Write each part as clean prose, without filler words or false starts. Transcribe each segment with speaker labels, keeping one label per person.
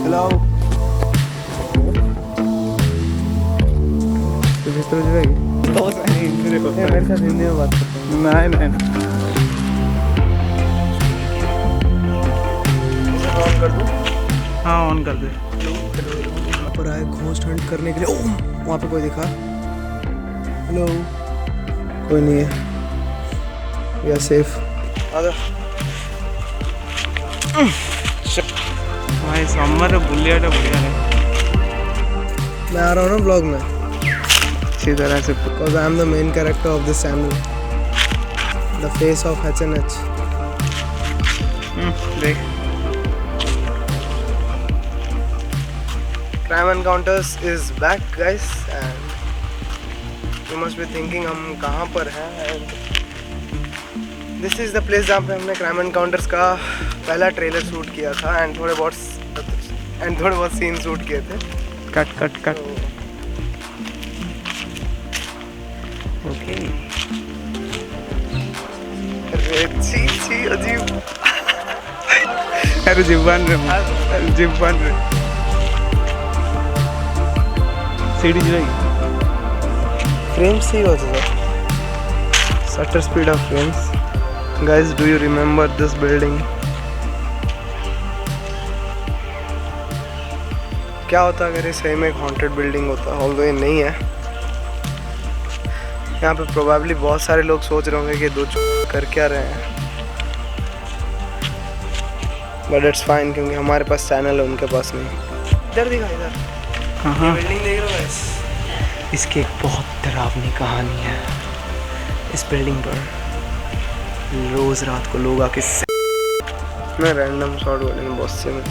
Speaker 1: Hello तो भीतर जाएगी तो मेरे साथ हिंदी में बात करते हैं। नहीं ऑन कर दूँ?
Speaker 2: हाँ ऑन कर दे।
Speaker 1: यहाँ पर आए घोस्ट हंट करने के लिए। ओह वहाँ पे कोई दिखा? हेलो कोई नहीं है, वी आर सेफ। आजा
Speaker 2: भाई समर बुलिया बढ़िया है।
Speaker 1: मैं आ रहा हूँ ना ब्लॉग में
Speaker 2: अच्छी तरह से।
Speaker 1: Because I am the main character of this channel, the face of HNH।
Speaker 2: देख
Speaker 1: Crime Encounters is back guys and you must be thinking हम कहाँ पर हैं, and this is the place जहाँ पे हमने Crime Encounters का पहला ट्रेलर शूट किया था एंड थोड़े बहुत सीन शूट किए थे।
Speaker 2: Cut okay.
Speaker 1: अरे छी अजीब।
Speaker 2: अरे जीवन रे सीढ़ी जाएगी।
Speaker 1: फ्रेम्स ही होता था, shutter speed of frames. Guys do you remember this building? क्या होता अगर ये सही में एक हॉन्टेड बिल्डिंग होता? ऑल्दो ये नहीं है। यहाँ पे प्रोबेबली बहुत सारे लोग सोच रहे होंगे कि दो कर क्या रहे हैं, बट इट्स फाइन क्योंकि हमारे पास चैनल है, उनके पास नहीं। इधर दिखा, इधर
Speaker 2: हाँ
Speaker 1: बिल्डिंग देख रहे हो गाइस?
Speaker 2: इसकी एक बहुत डरावनी कहानी है। इस बिल्डिंग पर रोज रात को लोग आके
Speaker 1: मैं रैंडम शॉट बोलेंगे बहुत से में।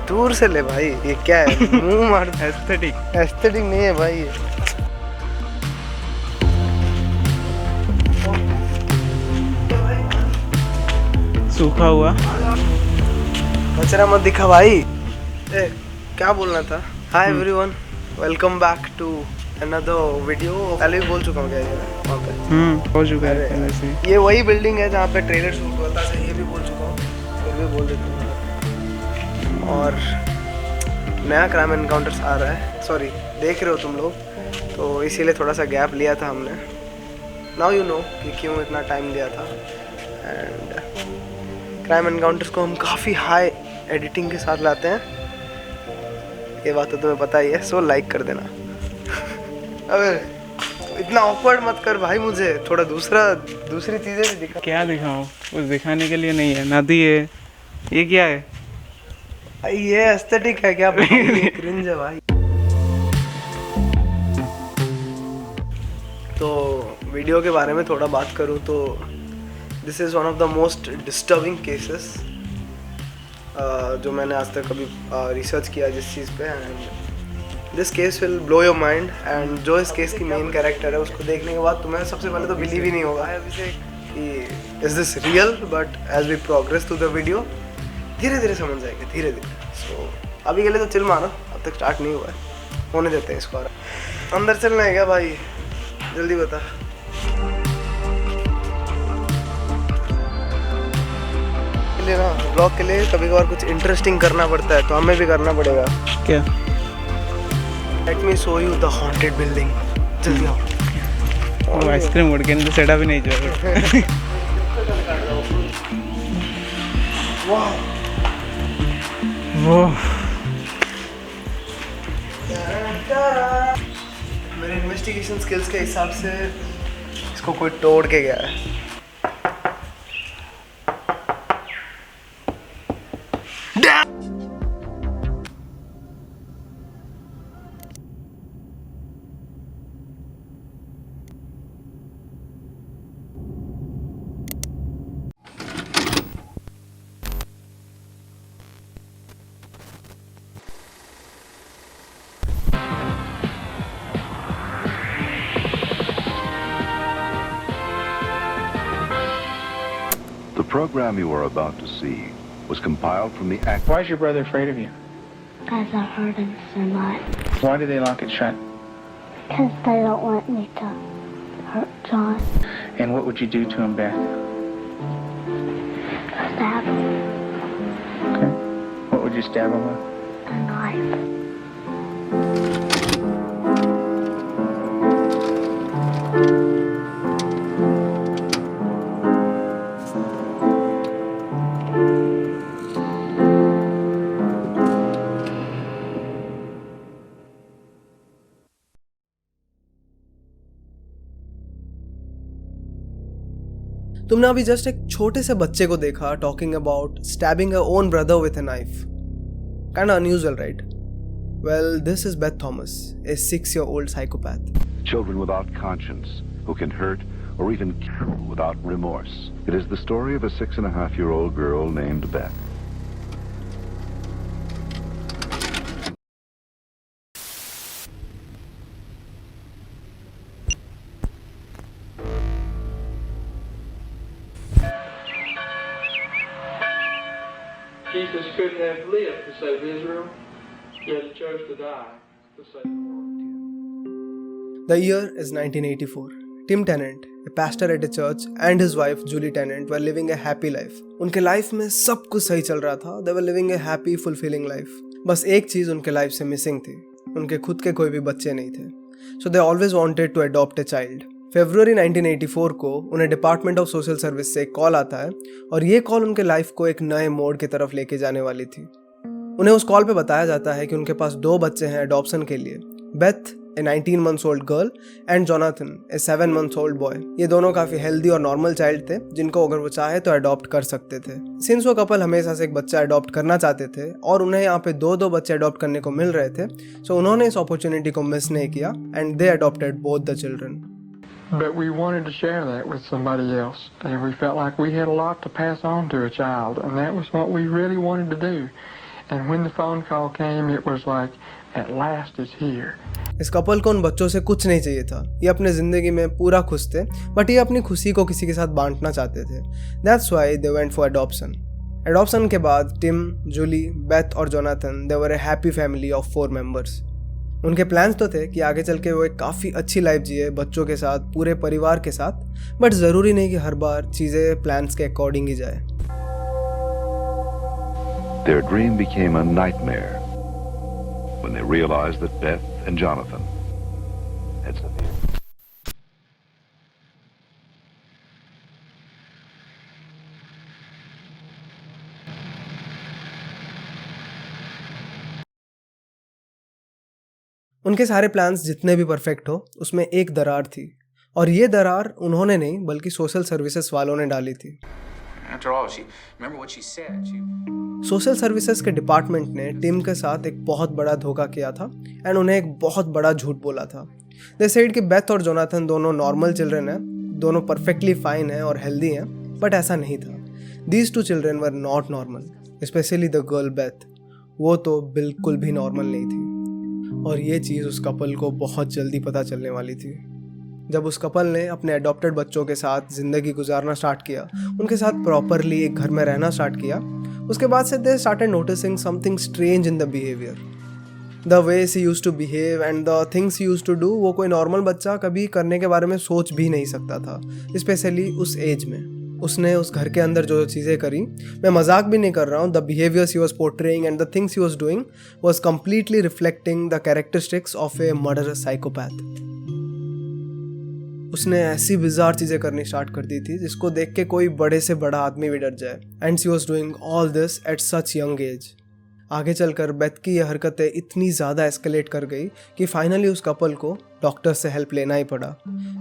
Speaker 1: दूर से ले भाई, ये क्या है? मुंह मार। एस्थेटिक नहीं है भाई ये।
Speaker 2: सूखा हुआ
Speaker 1: कचरा मत दिखा भाई। क्या बोलना था? Hi everyone, welcome back to another video. पहले भी बोल चुका हूँ क्या ये वहाँ पे?
Speaker 2: हो चुका है पहले से।
Speaker 1: ये वही बिल्डिंग है जहाँ पे ट्रेलर शूट हुआ था। ये भी बोल चुका हूँ, फिर भी बोल देता हूँ। और नया क्राइम एनकाउंटर्स आ रहा है, सॉरी देख रहे हो तुम लोग, तो इसीलिए थोड़ा सा गैप लिया था हमने। नाउ यू नो कि क्यों इतना टाइम लिया था। एंड क्राइम एनकाउंटर्स को हम काफ़ी हाई एडिटिंग के साथ लाते हैं, ये बात तो तुम्हें पता ही है, सो लाइक कर देना। अबे इतना ऑकवर्ड मत कर भाई, मुझे थोड़ा दूसरी चीज़ें भी दिखा।
Speaker 2: क्या दिखाऊं? कुछ दिखाने के लिए नहीं है। नदी है, ये क्या है?
Speaker 1: ये एस्थेटिक है क्या? क्रिंज है भाई। तो वीडियो के बारे में थोड़ा बात करूँ तो this is one of the most disturbing cases जो मैंने आज तक कभी रिसर्च किया जिस चीज़ पे। And this case will blow your mind. And जो इस केस की मेन कैरेक्टर है उसको देखने के बाद तुम्हें सबसे पहले तो बिलीव ही नहीं होगा कि is this real, but as we progress to the video धीरे धीरे समझ जाएंगे, धीरे धीरे। सो अभी के लिए तो चिल मारो, अब तक स्टार्ट नहीं हुआ है, होने देते हैं इसको। अंदर चलना है क्या भाई? जल्दी बता। ना ब्लॉग के लिए कभी कभार कुछ इंटरेस्टिंग करना पड़ता है, तो हमें भी करना पड़ेगा।
Speaker 2: क्या?
Speaker 1: Let me show you the haunted building. जल्दी आओ।
Speaker 2: आइसक्रीम उड़ के सेटा भी नहीं चाहिए। वो
Speaker 1: मेरे इन्वेस्टिगेशन स्किल्स के हिसाब से इसको कोई तोड़ के गया है।
Speaker 3: The program you are about to see was compiled from the act.
Speaker 4: Why is your brother afraid of you?
Speaker 5: Because I hurt him so much.
Speaker 4: Why do they lock it shut?
Speaker 5: Because they don't want me to hurt John.
Speaker 4: And what would you do to him, Beth?
Speaker 5: Stab him.
Speaker 4: Okay. What would you stab him with?
Speaker 5: a knife.
Speaker 1: तुमने अभी just एक छोटे से बच्चे को देखा talking about stabbing a own brother with a knife. Kind of unusual, right? Well, this is Beth Thomas, a 6-year-old psychopath.
Speaker 3: Children without conscience who can hurt or even kill without remorse. It is the story of a 6.5-year-old girl named Beth.
Speaker 6: Jesus couldn't have lived to save Israel, yet he chose to die to save the world.
Speaker 1: The year is 1984. Tim Tennant, a pastor at a church, and his wife Julie Tennant were living a happy life. उनके life में सब कुछ सही चल रहा था. They were living a happy, fulfilling life. बस एक चीज उनके लाइफ से मिसिंग थी. उनके खुद के कोई भी बच्चे नहीं थे. So they always wanted to adopt a child. फरवरी 1984 को उन्हें डिपार्टमेंट ऑफ सोशल सर्विस से एक कॉल आता है और ये कॉल उनके लाइफ को एक नए मोड़ की तरफ लेके जाने वाली थी. उन्हें उस कॉल पे बताया जाता है कि उनके पास 2 बच्चे हैं अडॉप्शन के लिए. Beth, a 19 months old girl, and Jonathan, a 7 months old boy. ये दोनों काफ़ी हेल्दी और नॉर्मल चाइल्ड थे जिनको अगर वो चाहे तो अडॉप्ट कर सकते थे. सिंस वो कपल हमेशा से एक बच्चा अडॉप्ट करना चाहते थे और उन्हें यहाँ पे 2 बच्चे अडॉप्ट करने को मिल रहे थे, सो उन्होंने इस अपॉर्चुनिटी को मिस नहीं किया and they adopted both the children.
Speaker 6: But we wanted to share that with somebody else, and we felt like we had a lot to pass on to a child, and that was what we really wanted to do. And when the phone call came, it was like, at last it's here.
Speaker 1: इस couple को उन बच्चों से कुछ नहीं चाहिए था. ये अपने ज़िंदगी में पूरा खुश थे, बट ये अपनी खुशी को किसी के साथ बांटना चाहते थे. That's why they went for adoption. Adoption के बाद टिम, जूली, बेथ और Jonathan, they were a happy family of 4 members. उनके प्लान्स तो थे कि आगे चल के वो एक काफ़ी अच्छी लाइफ जिए बच्चों के साथ, पूरे परिवार के साथ, बट ज़रूरी नहीं कि हर बार चीज़ें प्लान्स के अकॉर्डिंग ही जाए.
Speaker 3: Their dream became a nightmare when they realized that Beth and Jonathan had severe.
Speaker 1: उनके सारे प्लान्स जितने भी परफेक्ट हो, उसमें एक दरार थी और ये दरार उन्होंने नहीं बल्कि सोशल सर्विसेज वालों ने डाली थी. सोशल सर्विसेज के डिपार्टमेंट ने टिम के साथ एक बहुत बड़ा धोखा किया था एंड उन्हें एक बहुत बड़ा झूठ बोला था. दे सेड कि बेथ और जोनाथन दोनों नॉर्मल चिल्ड्रन हैं, दोनों परफेक्टली फाइन हैं और हेल्दी हैं, बट ऐसा नहीं था. These 2 children were not normal, specially the girl Beth. वो तो बिल्कुल भी नॉर्मल नहीं थी और ये चीज़ उस कपल को बहुत जल्दी पता चलने वाली थी. जब उस कपल ने अपने अडॉप्टेड बच्चों के साथ ज़िंदगी गुजारना स्टार्ट किया, उनके साथ प्रॉपरली एक घर में रहना स्टार्ट किया, उसके बाद से they started noticing something strange in the behaviour. The way she used to behave and the things used to do, वो कोई नॉर्मल बच्चा कभी करने के बारे में सोच भी नहीं सकता था, स्पेशली उस एज में. उसने उस घर के अंदर जो चीज़ें करी, मैं मजाक भी नहीं कर रहा हूँ, the behaviours he was portraying and the things he was doing was completely reflecting the characteristics of A murderous psychopath. उसने ऐसी बिजार चीज़ें करनी स्टार्ट कर दी थी जिसको देख के कोई बड़े से बड़ा आदमी भी डर जाए. And she was doing all this at such young age. आगे चलकर बेथ की ये हरकतें इतनी ज़्यादा एस्केलेट कर गई कि फाइनली उस कपल को डॉक्टर से हेल्प लेना ही पड़ा.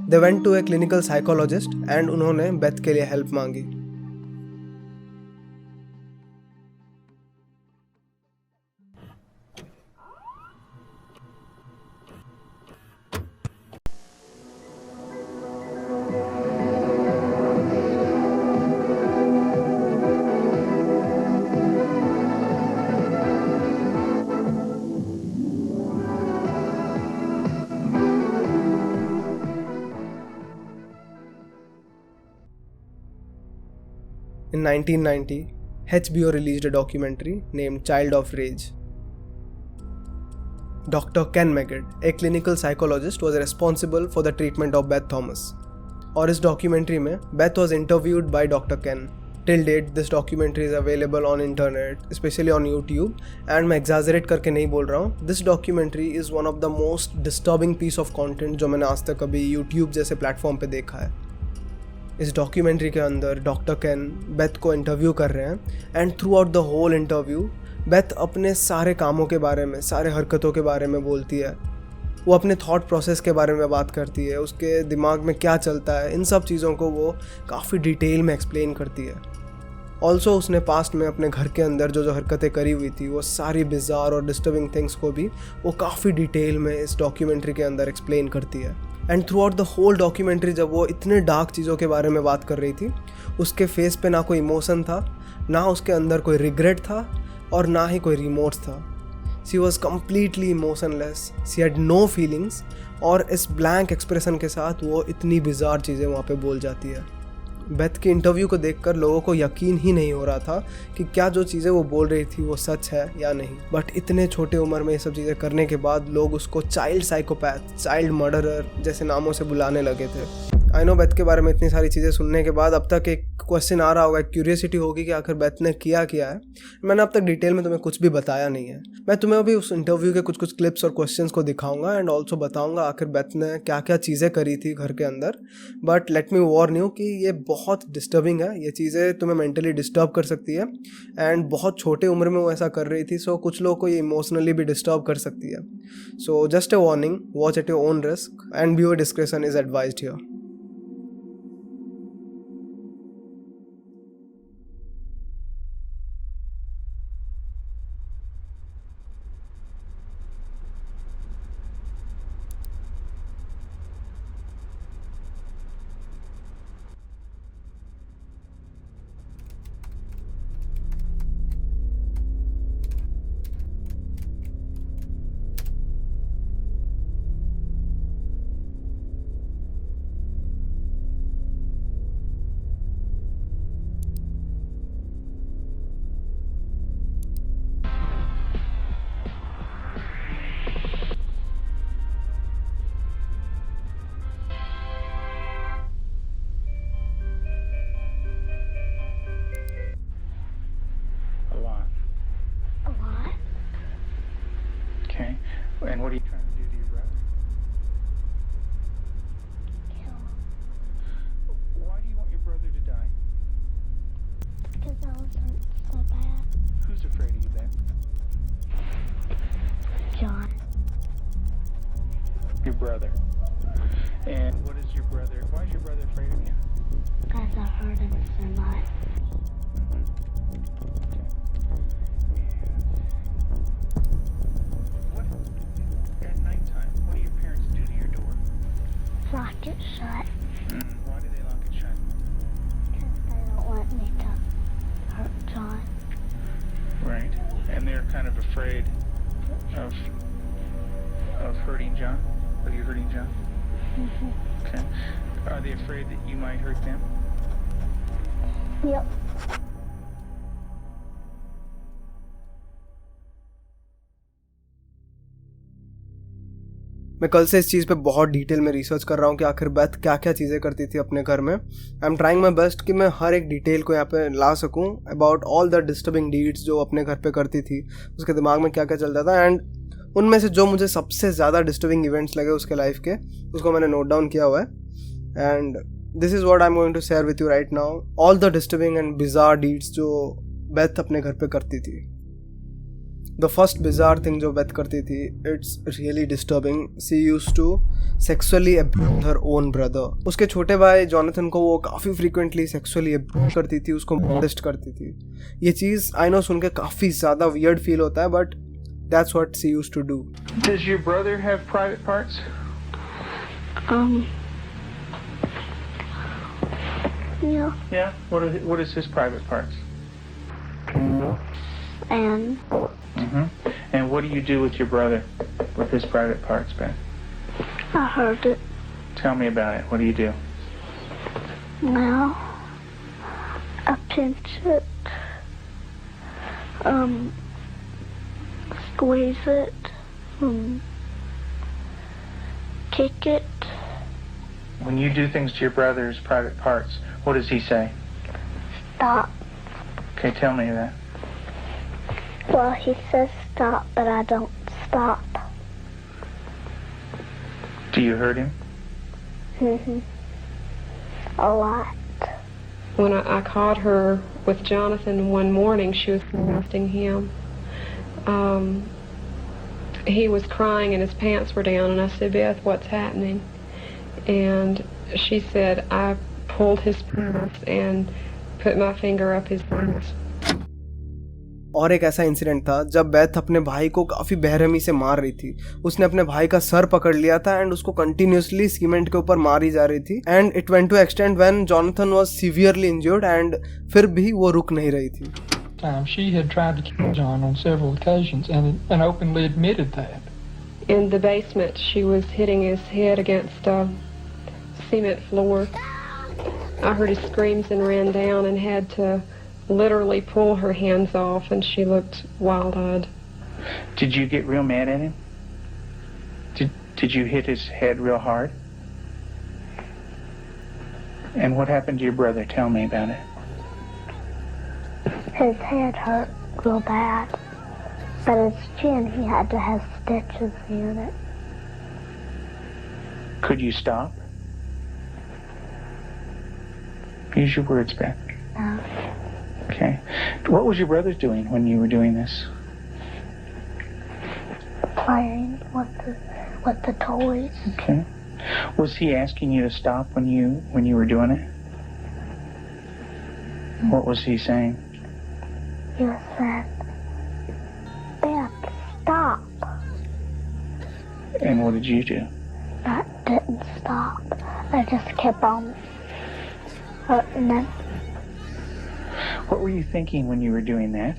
Speaker 1: They went to a clinical psychologist and उन्होंने बेथ के लिए हेल्प मांगी. In 1990, HBO released a documentary named Child of Rage. Dr. Ken Megad, a clinical psychologist, was responsible for the treatment of Beth Thomas. और इस documentary में Beth was interviewed by doctor Ken till date this documentary is available on internet, especially on YouTube, and मैं exaggerate करके नहीं बोल रहा हूँ. This documentary is one of the most disturbing piece of content जो मैंने आज तक कभी YouTube जैसे प्लेटफॉर्म पे देखा है. इस डॉक्यूमेंट्री के अंदर डॉक्टर केन बेथ को इंटरव्यू कर रहे हैं and throughout the whole interview Beth अपने सारे कामों के बारे में, सारे हरकतों के बारे में बोलती है. वो अपने थॉट प्रोसेस के बारे में बात करती है, उसके दिमाग में क्या चलता है, इन सब चीज़ों को वो काफ़ी डिटेल में एक्सप्लेन करती है. ऑल्सो उसने पास्ट में अपने घर के अंदर जो हरकतें करी हुई थी वो सारी बिज़ार और डिस्टर्बिंग थिंग्स को भी वो काफ़ी डिटेल में इस डॉक्यूमेंट्री के अंदर एक्सप्लेन करती है. And throughout the whole documentary जब वो इतने डार्क चीज़ों के बारे में बात कर रही थी, उसके फेस पे ना कोई इमोशन था, ना उसके अंदर कोई रिग्रेट था और ना ही कोई रिमोर्स था. She was completely emotionless, she had no feelings, और इस ब्लैंक एक्सप्रेशन के साथ वो इतनी बिजार चीज़ें वहाँ पे बोल जाती है. बेथ की इंटरव्यू को देखकर लोगों को यकीन ही नहीं हो रहा था कि क्या जो चीज़ें वो बोल रही थी वो सच है या नहीं. बट इतने छोटे उम्र में ये सब चीज़ें करने के बाद लोग उसको चाइल्ड साइकोपैथ, चाइल्ड मर्डरर जैसे नामों से बुलाने लगे थे. आई नो बेथ के बारे में इतनी सारी चीज़ें सुनने के बाद अब तक एक क्वेश्चन आ रहा होगा, एक क्यूरियोसिटी होगी कि आखिर बेथ ने किया है. मैंने अब तक डिटेल में तुम्हें कुछ भी बताया नहीं है. मैं तुम्हें अभी उस इंटरव्यू के कुछ क्लिप्स और क्वेश्चंस को दिखाऊंगा एंड ऑल्सो बताऊंगा आखिर बेथ ने क्या क्या चीज़ें करी थी घर के अंदर. But let me Warne you कि ये बहुत डिस्टर्बिंग है, ये चीज़ें तुम्हें मेंटली डिस्टर्ब कर सकती है एंड बहुत छोटे उम्र में वो ऐसा कर रही थी. सो कुछ लोगों को ये इमोशनली भी डिस्टर्ब कर सकती है. So just a warning, watch at your own risk and viewer description is advised here.
Speaker 4: And what are you trying to do to your brother?
Speaker 5: Kill him.
Speaker 4: Why do you want your brother to die?
Speaker 5: Because I was hurt so bad.
Speaker 4: Who's afraid of you, Beth?
Speaker 5: John.
Speaker 4: Your brother. And what is your brother? Why is your brother afraid of you?
Speaker 5: Because I hurt him so much.
Speaker 4: At nighttime, what do your parents do to your door?
Speaker 5: Lock it shut.
Speaker 4: Why do they lock it shut?
Speaker 5: Because they don't want me to hurt John.
Speaker 4: Right. And they're kind of afraid of hurting John? Of you hurting John?
Speaker 5: Mm-hmm.
Speaker 4: Okay. Are they afraid that you might hurt them?
Speaker 5: Yep.
Speaker 1: मैं कल से इस चीज़ पे बहुत detail में research कर रहा हूँ कि आखिर बेथ क्या क्या चीज़ें करती थी अपने घर में. I am trying my best कि मैं हर एक डिटेल को यहाँ पे ला सकूँ about all the disturbing deeds जो अपने घर पे करती थी, उसके दिमाग में क्या क्या चलता था. एंड उनमें से जो मुझे सबसे ज़्यादा डिस्टर्बिंग इवेंट्स लगे उसके लाइफ के, उसको मैंने नोट डाउन किया हुआ है. And this is what I am going to share with you right now. All the disturbing and bizarre deeds जो बेथ अपने घर पे करती थी. The first bizarre thing जो बेथ करती थी, it's really disturbing. She used to sexually abuse her own brother. उसके छोटे भाई जॉनथन को वो काफ़ी frequently sexually abuse करती थी, उसको molest करती थी. ये चीज़ I know सुन के काफ़ी ज़्यादा weird feel होता है, but that's what she used to do.
Speaker 4: Does your brother have private parts?
Speaker 5: Yeah.
Speaker 4: Yeah. What is his private parts?
Speaker 5: And
Speaker 4: And what do you do with your brother, with his private parts, Beth?
Speaker 5: I hurt it.
Speaker 4: Tell me about it. What do you do?
Speaker 5: Now I pinch it. Squeeze it. Kick it.
Speaker 4: When you do things to your brother's private parts, what does he say?
Speaker 5: stop.
Speaker 4: Okay, tell me that.
Speaker 5: Well, he says stop, but I don't stop.
Speaker 4: Do you hurt him?
Speaker 5: Mm-hmm. A lot.
Speaker 7: When I caught her with Jonathan one morning, she was molesting him. He was crying and his pants were down, and I said, Beth, what's happening? And she said, I pulled his pants and put my finger up his ass.
Speaker 1: और एक ऐसा incident था जब Beth अपने भाई को काफ़ी बेरहमी से मार रही थी। उसने अपने भाई का सर पकड़ लिया था एंड उसको कंटिन्यूसली सीमेंट के ऊपर मारी जा रही थी and it went to extend when Jonathan was severely injured and फिर भी वो रुक नहीं रही थी।
Speaker 6: She had tried to kill John on several occasions and openly admitted that.
Speaker 7: In the basement, she was hitting his head against a cement floor. I heard his screams and ran down and had to literally pull her hands off, and she looked wild-eyed.
Speaker 4: Did you get real mad at him? Did you hit his head real hard? And what happened to your brother? Tell me about it.
Speaker 5: His head hurt real bad, but his chin, he had to have stitches in it.
Speaker 4: Could you stop? Use your words, Beth.
Speaker 5: No.
Speaker 4: Okay. What was your brother doing when you were doing this?
Speaker 5: Playing with the toys.
Speaker 4: Okay. Was he asking you to stop when you were doing it? What was he saying?
Speaker 5: He was saying, Beth, stop.
Speaker 4: And what did you do?
Speaker 5: I didn't stop. I just kept on hurting him.
Speaker 4: What were you thinking when you were doing that?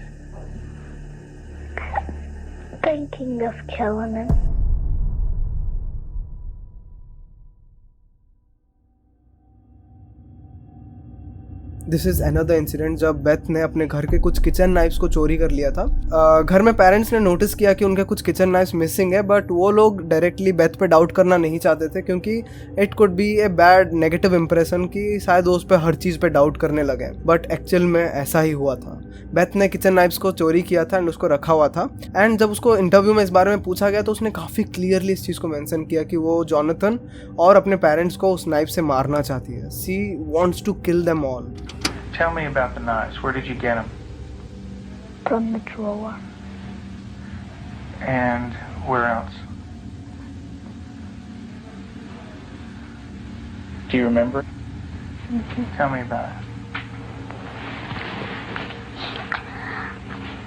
Speaker 5: Thinking of killing him.
Speaker 1: This is another incident जब Beth ने अपने घर के कुछ kitchen knifes को चोरी कर लिया था। घर में पेरेंट्स ने नोटिस किया कि उनके कुछ किचन नाइफ्स मिसिंग है, बट वो लोग डायरेक्टली बेथ पे डाउट करना नहीं चाहते थे क्योंकि it could be a bad negative impression कि शायद वो उस पर हर चीज़ पे डाउट करने लगे, बट एक्चुअल में ऐसा ही हुआ था। बेथ ने किचन नाइफ्स को चोरी किया था एंड उसको रखा हुआ था एंड जब उसको इंटरव्यू में इस बारे में पूछा गया तो उसने काफ़ी क्लियरली इस चीज़ को मेंशन किया कि वो जॉनथन और अपने पेरेंट्स को उस नाइफ से मारना चाहती है। She wants to kill them all.
Speaker 4: Tell me about the knives. Where did you get them?
Speaker 5: From the drawer.
Speaker 4: And where else? Do you remember?
Speaker 5: Mm-hmm.
Speaker 4: Tell me about it.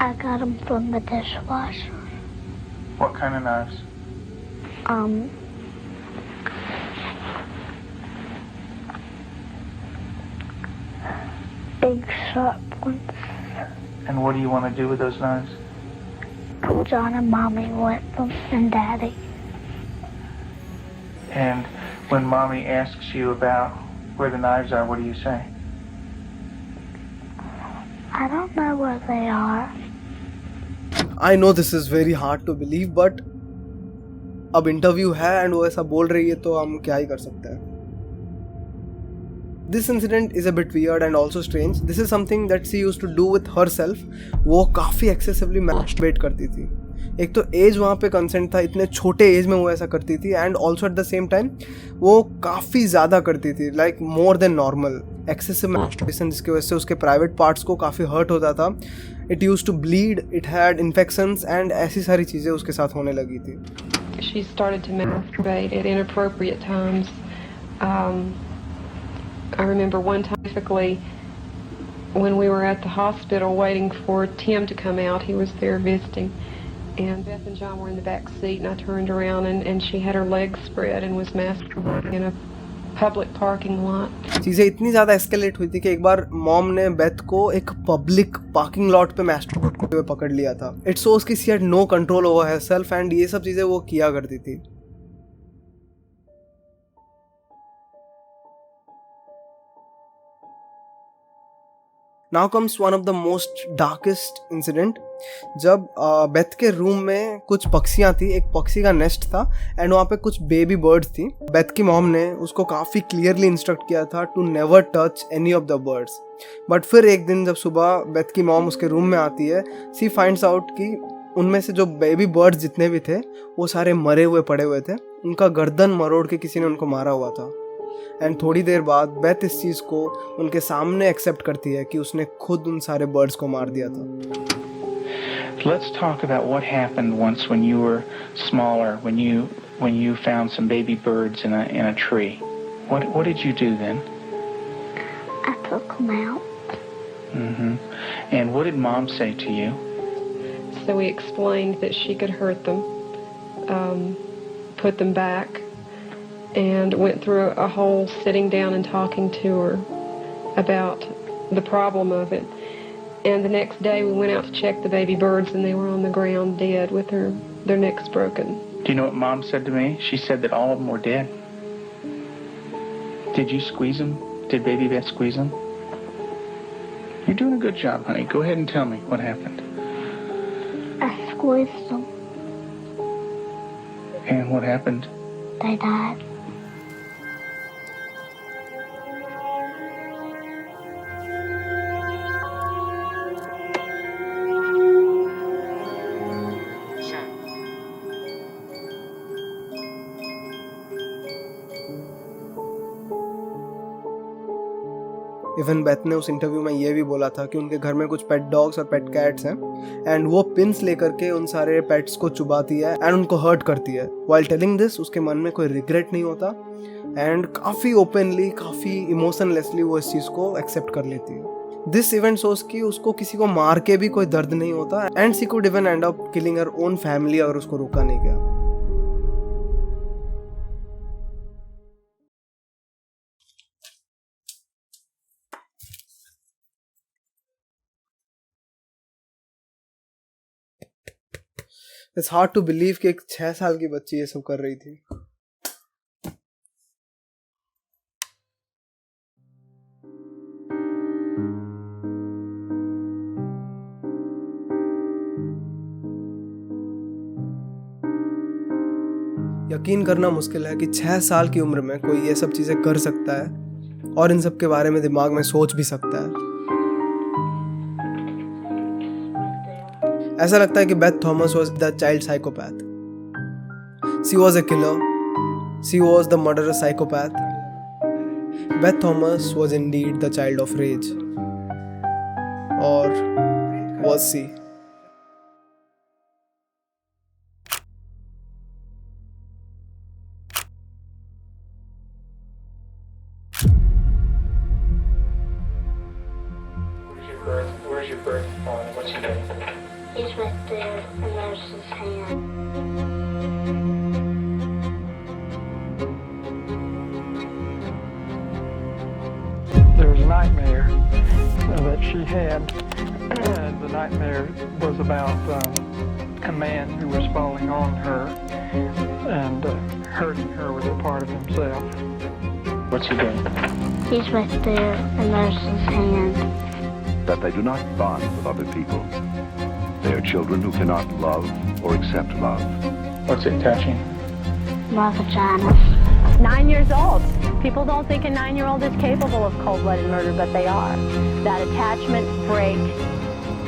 Speaker 5: I got them from the dishwasher.
Speaker 4: What kind of knives?
Speaker 5: Big sharp ones.
Speaker 4: And what do you want to do with those knives?
Speaker 5: John and Mommy with them, and Daddy.
Speaker 4: And when Mommy asks you about where the knives are, what do you say?
Speaker 5: I don't know where they are.
Speaker 1: I know this is very hard to believe, but अब interview है and वो ऐसा बोल रही है तो हम क्या ही कर सकते हैं। This incident is a bit weird and also strange. This is something that she used to do with herself. वो काफ़ी excessively masturbate करती थी। एक तो एज वहाँ पे कंसेंट था, इतने छोटे एज में वो ऐसा करती थी and also at the same time वो काफ़ी ज़्यादा करती थी, like more than normal. Excessive masturbation जिसकी वजह से उसके प्राइवेट पार्ट्स को काफ़ी हर्ट होता था। It use to bleed, it had infections and ऐसी सारी चीज़ें उसके साथ होने लगी थी।
Speaker 7: She started to masturbate at inappropriate times. I remember one time specifically when we were at the hospital waiting for Tim to come out. He was there visiting, and Beth and John were in the back seat, and I turned around and she had her legs spread and was masturbating in a public parking lot.
Speaker 1: चीज़ें इतनी ज़्यादा escalate हुई थी कि एक बार mom ने Beth को एक पब्लिक पार्किंग लॉट पे मैस्टरबेट करते हुए पकड़ लिया था। इट शोज कि she had no control over herself and ये सब चीज़ें वो किया करती थी। Now comes one of the most darkest incident. जब बेथ के रूम में कुछ पक्षियाँ थी, एक पक्षी का नेस्ट था एंड वहाँ पे कुछ बेबी बर्ड्स थी. बेथ की मॉम ने उसको काफ़ी क्लियरली इंस्ट्रक्ट किया था to never touch any of the birds. But फिर एक दिन जब सुबह बेथ की मॉम उसके रूम में आती है, सी फाइंड्स आउट कि उनमें से जो बेबी बर्ड्स जितने भी थे वो सारे मरे हुए पड़े हुए थे. उनका गर्दन मरोड़ के किसी ने उनको मारा हुआ था. एंड थोड़ी देर बाद बेथ इस चीज़ को उनके सामने एक्सेप्ट करती है कि उसने खुद उन सारे बर्ड्स को मार दिया था.
Speaker 4: Let's talk about what happened once when you were smaller, when you found some baby birds in a tree. What did you do then?
Speaker 5: I took them out.
Speaker 4: And what did Mom say to you?
Speaker 7: So we explained that she could hurt them, put them back, and went through a whole sitting down and talking to her about the problem of it. And the next day we went out to check the baby birds and they were on the ground dead with their necks broken.
Speaker 4: Do you know what Mom said to me? She said that all of them were dead. Did you squeeze them? Did Baby Beth squeeze them? You're doing a good job, honey. Go ahead and tell me what happened.
Speaker 5: I squeezed them.
Speaker 4: And what happened?
Speaker 5: They died.
Speaker 1: Even Beth ने उस interview में ये भी बोला था कि उनके घर में कुछ पेट डॉग्स और पेट कैट्स हैं एंड वो पिन्स लेकर के उन सारे पेट्स को चुबाती है एंड उनको हर्ट करती है. व्हाइल टेलिंग दिस उसके मन में कोई रिग्रेट नहीं होता एंड काफ़ी ओपनली, काफ़ी इमोशनलेसली वो इस चीज़ को एक्सेप्ट कर लेती है. दिस इवेंट सोच कि उसको किसी को मार के भी कोई दर्द नहीं होता and she could even and up killing her own family अगर उसको रोका नहीं गया. It's hard to believe कि एक 6 साल की बच्ची ये सब कर रही थी. यकीन करना मुश्किल है कि 6 साल की उम्र में कोई ये सब चीज़ें कर सकता है और इन सब के बारे में दिमाग में सोच भी सकता है. ऐसा लगता है कि Beth Thomas was the child psychopath. She was a killer. She was the murderous psychopath. Beth Thomas was indeed the child of rage. Or was she?
Speaker 4: Where's your birth father? What's he doing?
Speaker 5: He's right there, and there's his hand.
Speaker 6: There was a nightmare that she had, and the nightmare was about a man who was falling on her and hurting her with a part of himself.
Speaker 4: What's he doing?
Speaker 5: He's right there, and there's his hand.
Speaker 3: That they do not bond with other people. They are children who cannot love or accept love.
Speaker 4: What's it touching?
Speaker 5: My vagina.
Speaker 8: 9 years old. People don't think a 9-year-old is capable of cold-blooded murder, but they are. That attachment break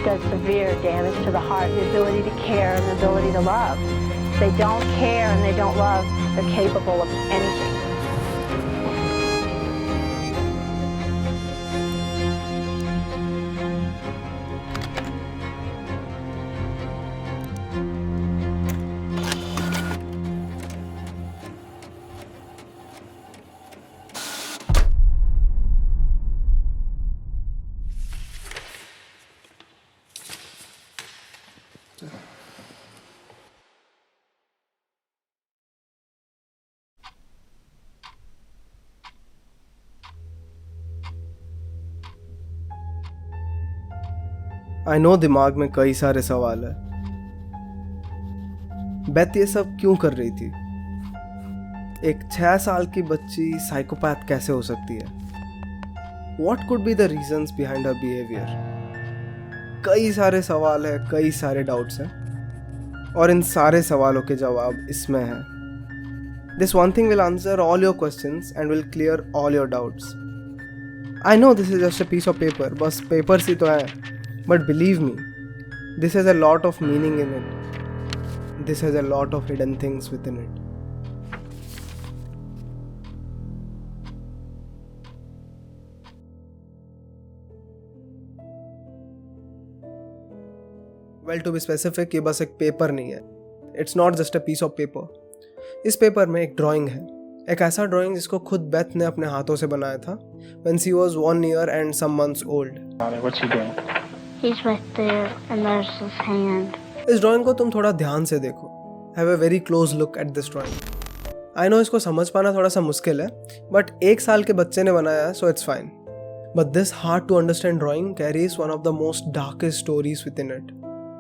Speaker 8: does severe damage to the heart, the ability to care and the ability to love. If they don't care and they don't love, they're capable of anything.
Speaker 1: I know दिमाग में कई सारे सवाल है. Beth ये सब क्यों कर रही थी? एक 6 साल की बच्ची साइकोपैथ कैसे हो सकती है? What could be the reasons behind her behavior? कई सारे सवाल है, कई सारे डाउट्स हैं, और इन सारे सवालों के जवाब इसमें हैं. This one thing will answer all your questions and will clear all your doubts. I know this is just a piece of paper, बस papers ही तो है, but believe me, this has a lot of meaning in it. This has a lot of hidden things within it. Well, to be specific, ये बस एक paper नहीं है. It's not just a piece of paper. इस paper में एक drawing है, एक ऐसा ड्राइंग जिसको खुद बेथ ने अपने हाथों से बनाया था when she was 1 year and some months old.
Speaker 4: What's he doing?
Speaker 5: He's right there, and there's his hand.
Speaker 1: इस ड्राइंग को तुम थोड़ा ध्यान से देखो. Have a very close look at this drawing. I know इसको समझ पाना थोड़ा सा मुश्किल है, but 1 साल के बच्चे ने बनाया है, so it's fine. But this hard to understand drawing carries one of the most darkest stories within it.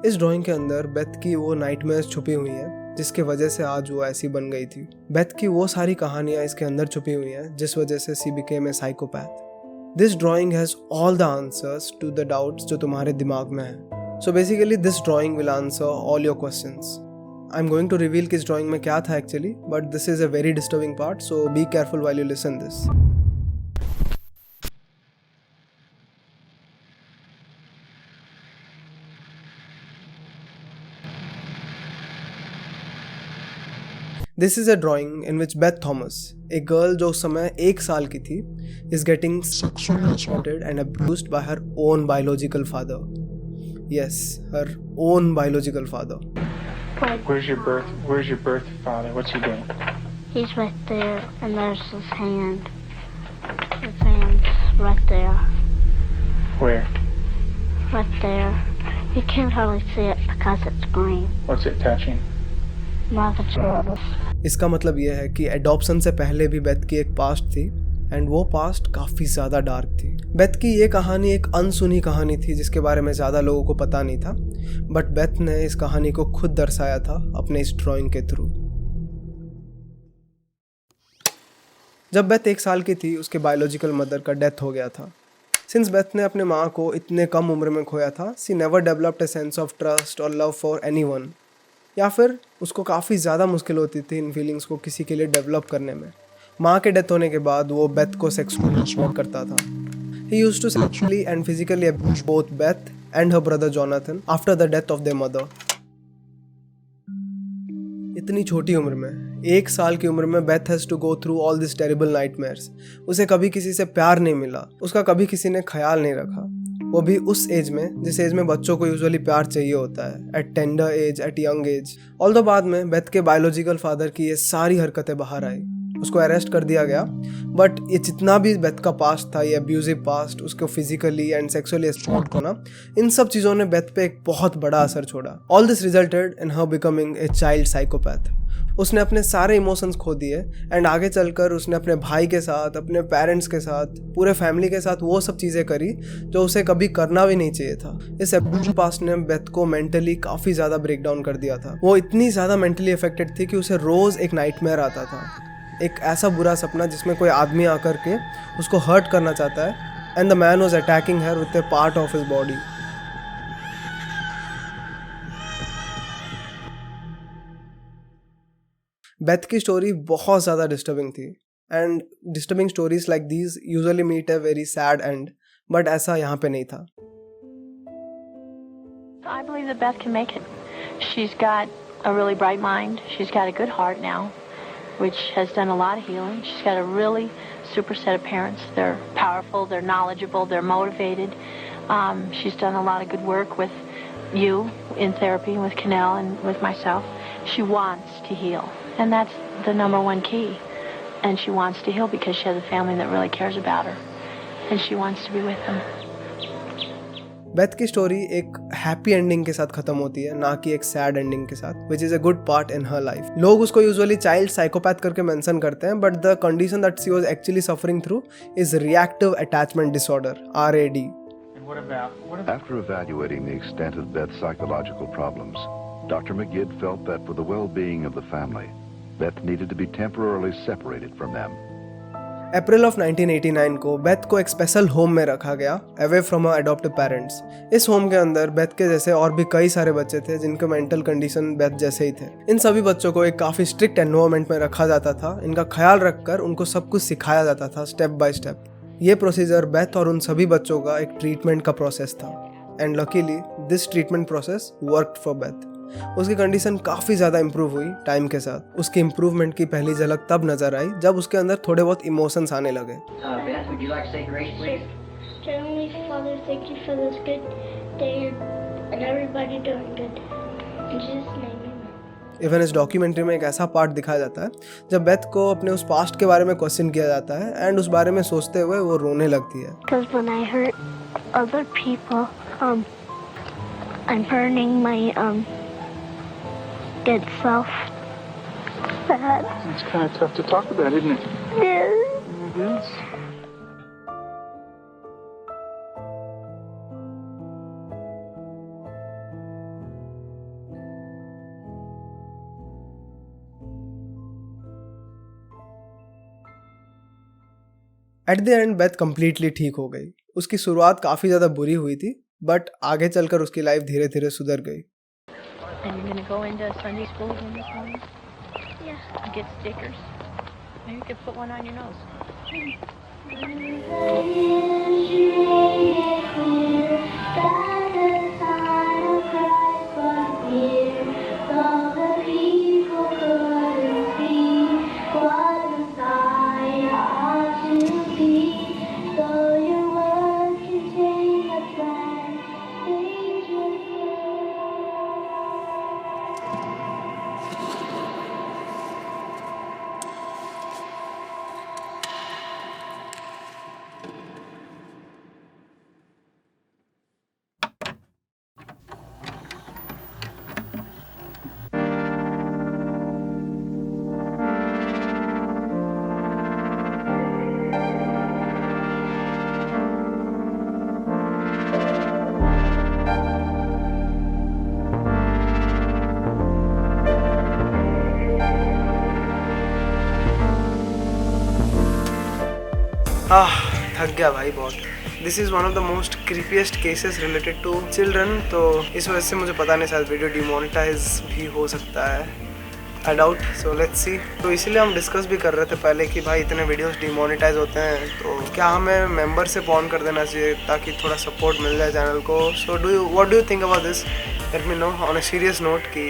Speaker 1: इस ड्राइंग के अंदर बेथ की वो नाइटमेयर्स छुपी हुई हैं जिसके वजह से आज वो ऐसी बन गई थी. बेथ की वो सारी कहानियाँ इसके अंदर छुपी हुई हैं जिस वजह से she became a psychopath. This drawing has all the answers to the doubts जो तुम्हारे दिमाग में हैं. So basically this drawing will answer all your questions. I am going to reveal कि इस ड्राइंग में क्या था actually, but this is a very disturbing part, so be careful while you listen this. This is a drawing in which Beth Thomas, a girl जो उस समय 1 साल की थी, is getting sexually assaulted and abused by her own biological father. Yes, her own biological father.
Speaker 4: Where's your birth father? What's he doing?
Speaker 5: He's right there, and there's his hand. His hand's right there.
Speaker 4: Where?
Speaker 5: Right there. You can't hardly see it because it's green.
Speaker 4: What's it touching?
Speaker 5: Not the genitals.
Speaker 1: इसका मतलब यह है कि adoption से पहले भी Beth की एक पास्ट थी, एंड वो पास्ट काफ़ी ज़्यादा डार्क थी. बेथ की ये कहानी एक अनसुनी कहानी थी जिसके बारे में ज़्यादा लोगों को पता नहीं था, बट बेथ ने इस कहानी को खुद दर्शाया था अपने इस ड्राइंग के थ्रू. जब बेथ 1 साल की थी उसके बायोलॉजिकल मदर का डेथ हो गया था. सिंस बेथ ने अपने माँ को इतने कम उम्र में खोया था, she never developed a sense of trust और लव फॉर एनीवन, या फिर उसको काफ़ी ज़्यादा मुश्किल होती थी इन फीलिंग्स को किसी के लिए डेवलप करने में. माँ के डेथ होने के बाद वो बेथ को सेक्सुअली असॉल्ट करता था. He used to sexually and physically abuse both Beth and her brother Jonathan after the death of their mother. इतनी छोटी उम्र में, 1 साल की उम्र में, Beth has to go through all this terrible nightmares. उसे कभी किसी से प्यार नहीं मिला, उसका कभी किसी ने ख्याल नहीं रखा, वो भी उस एज में जिस एज में बच्चों को यूजुअली प्यार चाहिए होता है, at tender age, at young age. Although बाद में बेथ के बायोलॉजिकल फादर की ये सारी हरकतें बाहर आई, उसको अरेस्ट कर दिया गया, बट ये जितना भी बेथ का पास्ट था, ये अब्यूजिव पास्ट, उसको फिजिकली एंड सेक्सुअली असॉल्ट होना, इन सब चीज़ों ने बेथ पे एक बहुत बड़ा असर छोड़ा. All this resulted in her becoming a child psychopath. उसने अपने सारे इमोशंस खो दिए, एंड आगे चलकर उसने अपने भाई के साथ, अपने पेरेंट्स के साथ, पूरे फैमिली के साथ वो सब चीज़ें करी जो उसे कभी करना भी नहीं चाहिए था. इस अब्यूजिव पास्ट ने बेथ को मेंटली काफ़ी ज़्यादा ब्रेक डाउन कर दिया था. वो इतनी ज़्यादा मेंटली अफेक्टेड थी कि उसे रोज़ एक नाइटमेयर आता था, एक ऐसा बुरा सपना जिसमें कोई आदमी आकर के उसको हर्ट करना चाहता है, and the man was attacking her with a part of his body. Beth की स्टोरी बहुत ज़्यादा डिस्टर्बिंग थी, and disturbing stories like these usually meet a very sad end, but ऐसा यहाँ पे नहीं था.
Speaker 8: I believe that Beth can make it. She's got a really bright mind. She's got a good heart now, which has done a lot of healing. She's got a really super set of parents. They're powerful, they're knowledgeable, they're motivated. She's done a lot of good work with you in therapy, with Canel and with myself. She wants to heal, and that's the number one key. And she wants to heal because she has a family that really cares about her, and she wants to be with them.
Speaker 1: Beth की story एक happy ending के साथ खत्म होती है, ना कि एक सैड एंडिंग के साथ, which is a good part in her life. लोग उसको यूजुअली चाइल्ड साइकोपैथ करके मेंशन करते हैं, but the condition that she was actually suffering through is reactive attachment disorder, RAD.
Speaker 3: After evaluating the extent of Beth's psychological problems, Dr. McGid felt that for the well-being of the family, Beth needed to be temporarily separated from them.
Speaker 1: April of 1989 को Beth को एक special home में रखा गया, away from her adoptive parents. इस home के अंदर Beth के जैसे और भी कई सारे बच्चे थे जिनके मेंटल कंडीशन बेथ जैसे ही थे। इन सभी बच्चों को एक काफ़ी स्ट्रिक्ट एनवायरनमेंट में रखा जाता था। इनका ख्याल रखकर उनको सब कुछ सिखाया जाता था स्टेप बाय स्टेप। ये प्रोसीजर बेथ और उन सभी बच्चों का एक ट्रीटमेंट का प्रोसेस था and luckily this treatment process worked for Beth. उसकी कंडीशन काफ़ी ज़्यादा इम्प्रूव हुई टाइम के साथ। उसकी इम्प्रूवमेंट की पहली झलक तब नज़र आई जब उसके अंदर थोड़े बहुत इमोशंस आने लगे।
Speaker 9: Beth, would you like to say grace, please?
Speaker 5: Heavenly Father, thank you for this good day and everybody doing good. In Jesus' name, amen.
Speaker 1: Even इस डॉक्यूमेंट्री में एक ऐसा पार्ट दिखाया जाता है जब बेथ को अपने उस पास्ट के बारे में क्वेश्चन किया जाता है एंड उस बारे में सोचते हुए वो रोने लगती है।
Speaker 5: Because when I hurt other people, I'm hurting my good self. Sad.
Speaker 6: It's kind of tough to talk about, isn't it?
Speaker 5: Yeah.
Speaker 6: It is.
Speaker 1: At the end Beth completely ठीक हो गई। उसकी शुरुआत काफ़ी ज़्यादा बुरी हुई थी बट आगे चलकर उसकी लाइफ धीरे धीरे सुधर गई।
Speaker 8: And you're gonna go into Sunday school again this morning?
Speaker 5: Yeah.
Speaker 8: Get stickers. Maybe you could put one on your nose.
Speaker 1: थक गया भाई बहुत। This is one of the most creepiest cases related to children, तो इस वजह से मुझे पता नहीं शायद वीडियो डिमोनेटाइज भी हो सकता है, I doubt. So let's see. तो इसीलिए हम डिस्कस भी कर रहे थे पहले कि भाई इतने वीडियोस डिमोनेटाइज होते हैं तो क्या हमें मेंबर से ऑन कर देना चाहिए ताकि थोड़ा सपोर्ट मिल जाए चैनल को। So what do you think about this? Let me know on a serious note कि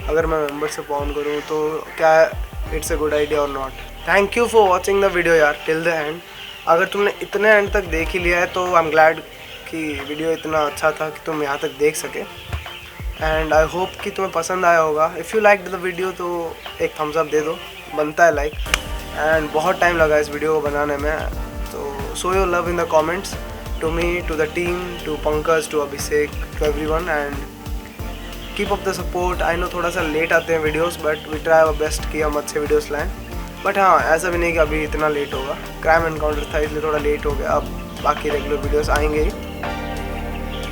Speaker 1: अगर मैं मेंबर से ऑन करूँ तो क्या इट्स अ गुड आइडिया और not. Thank you for watching the video यार टिल द एंड। अगर तुमने इतने एंड तक देख ही लिया है तो आई एम ग्लैड कि वीडियो इतना अच्छा था कि तुम यहाँ तक देख सके एंड आई होप कि तुम्हें पसंद आया होगा। If you like the video तो एक थम्स अप दे दो, बनता है लाइक। एंड बहुत टाइम लगा इस वीडियो को बनाने में, तो show your love in the comments to me, to the team, to Pankaj, to Abhishek, to everyone and keep up the support. I know थोड़ा सा लेट आते हैं videos but we try our best कि हम अच्छे वीडियोस लाएं। बट हाँ, ऐसा भी नहीं कि अभी इतना लेट होगा। क्राइम एनकाउंटर था इसलिए थोड़ा लेट हो गया, अब बाकी रेगुलर वीडियोस आएंगे ही।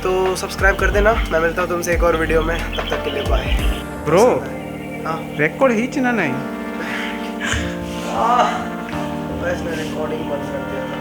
Speaker 1: तो सब्सक्राइब कर देना। मैं मिलता हूँ तुमसे एक और वीडियो में, तब तक के लिए बाय।
Speaker 2: ब्रो
Speaker 1: हाँ
Speaker 2: रेकॉर्ड ही ना नहीं
Speaker 1: बस मैं रिकॉर्डिंग बंद कर दिया।